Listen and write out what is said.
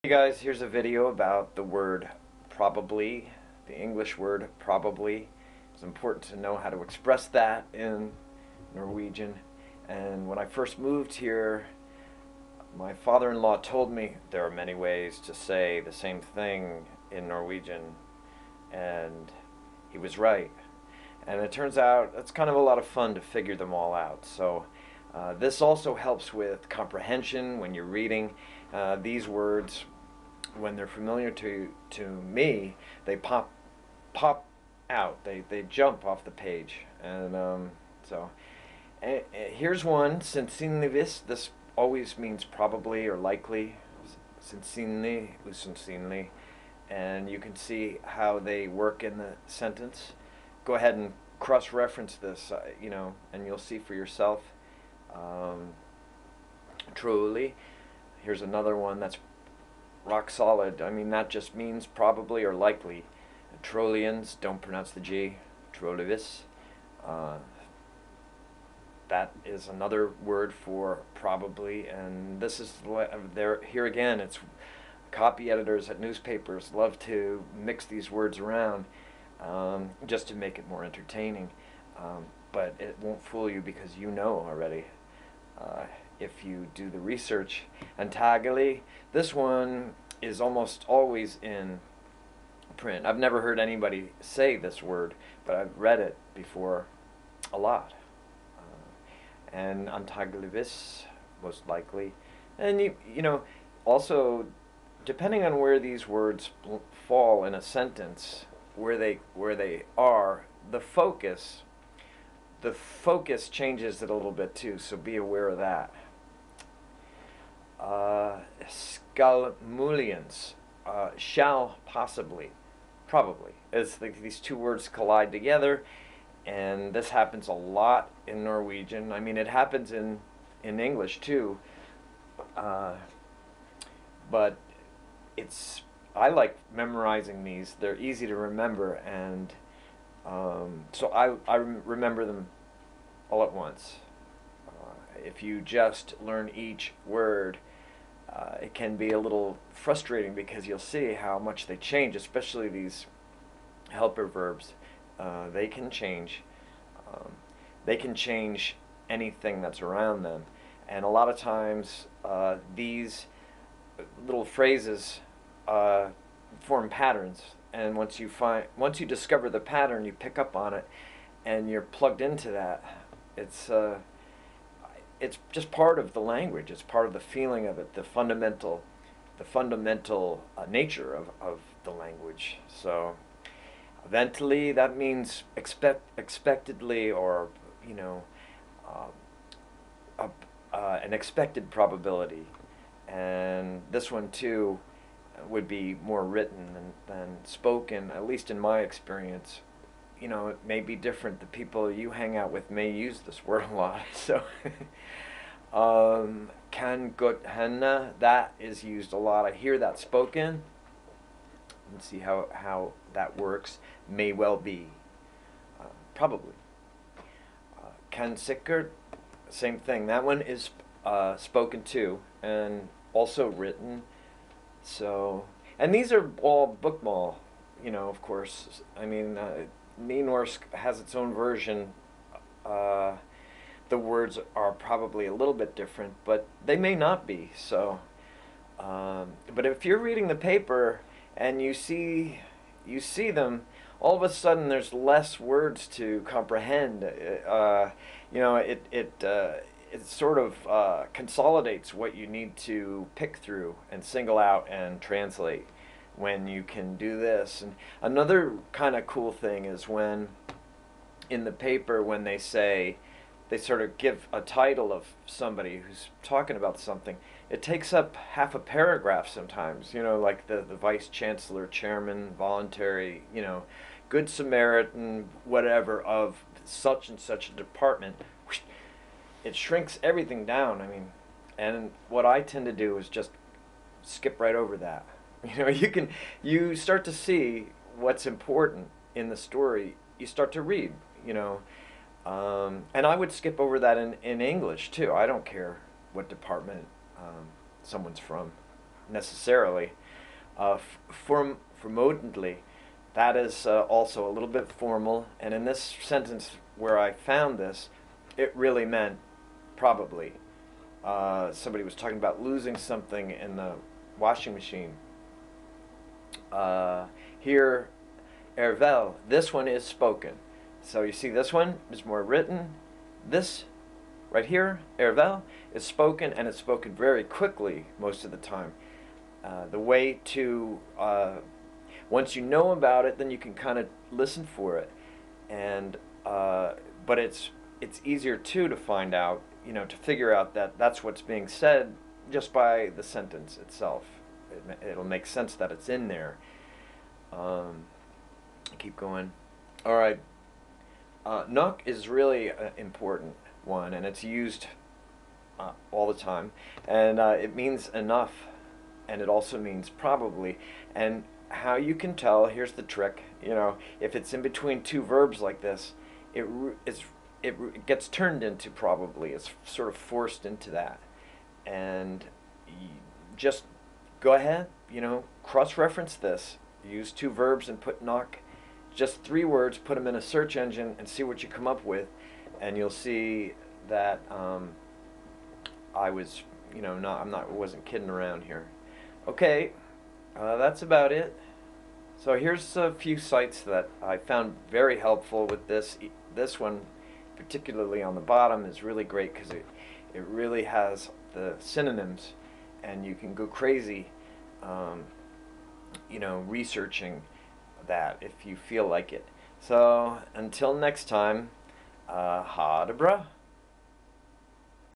Hey guys, here's a video about the word probably, the English word probably. It's important to know how to express that in Norwegian. And when I first moved here, my father-in-law told me there are many ways to say the same thing in Norwegian, and he was right. And it turns out it's kind of a lot of fun to figure them all out. So this also helps with comprehension when you're reading. These words, when they're familiar to me, they pop out. They jump off the page. And here's one, synonyms. This always means probably or likely. Synonyms, usannsynlig. And you can see how they work in the sentence. Go ahead and cross-reference this, and you'll see for yourself. Truly. Here's another one that's rock solid. I mean, that just means probably or likely. Trollians, don't pronounce the G. Trollivis. That is another word for probably, and this is there. Here again, it's copy editors at newspapers love to mix these words around just to make it more entertaining. But it won't fool you because you know already. If you do the research. Antagally, this one is almost always in print. I've never heard anybody say this word, but I've read it before a lot. And antageligvis, most likely. And you know, also, depending on where these words fall in a sentence, where they are, the focus changes it a little bit too, so be aware of that. Skalmulians, shall possibly, probably. It's like these two words collide together, and this happens a lot in Norwegian. I mean, it happens in English too, but I like memorizing these. They're easy to remember, and so I remember them all at once. If you just learn each word, it can be a little frustrating because you'll see how much they change, especially these helper verbs. They can change. They can change anything that's around them, and a lot of times these little phrases form patterns. And once you discover the pattern, you pick up on it, and you're plugged into that. It's just part of the language. It's part of the feeling of it, the fundamental nature of the language. So, eventually, that means expectedly, or an expected probability. And this one too would be more written than spoken, at least in my experience. You know, it may be different. The people you hang out with may use this word a lot. So, kan godt hende, that is used a lot. I hear that spoken. Let's see how that works. May well be. Probably. Kan sikkert, same thing. That one is spoken too, and also written. So, and these are all bokmål, of course. I mean, norsk has its own version. The words are probably a little bit different, but they may not be. So, but if you're reading the paper and you see them, all of a sudden there's less words to comprehend. It sort of consolidates what you need to pick through and single out and translate when you can do this. And another kind of cool thing is when in the paper, when they sort of give a title of somebody who's talking about something, it takes up half a paragraph sometimes, like the vice chancellor, chairman, voluntary, good Samaritan, whatever, of such and such a department. It shrinks everything down. I mean, and what I tend to do is just skip right over that. You start to see what's important in the story. You start to read, and I would skip over that in English too. I don't care what department someone's from. necessarily. Formodently, that is also a little bit formal, and in this sentence where I found this, it really meant probably. Somebody was talking about losing something in the washing machine. Here, ervel, this one is spoken. So you see this one is more written. This right here, ervel, is spoken, and it's spoken very quickly most of the time. The way to, once you know about it, then you can kind of listen for it. And but it's easier too to find out, to figure out that that's what's being said just by the sentence itself. It'll make sense that it's in there. Keep going. All right. Nok is really an important one, and it's used all the time, and it means enough, and it also means probably. And how you can tell, here's the trick, if it's in between two verbs like this, it gets turned into probably. It's sort of forced into that. And just go ahead, cross-reference this. Use two verbs and put nok. Just 3 words, put them in a search engine and see what you come up with. And you'll see that I was, wasn't kidding around here. Okay, that's about it. So here's a few sites that I found very helpful with this. This one, particularly on the bottom, is really great because it really has the synonyms, and you can go crazy, researching that if you feel like it. So until next time, ha de bra.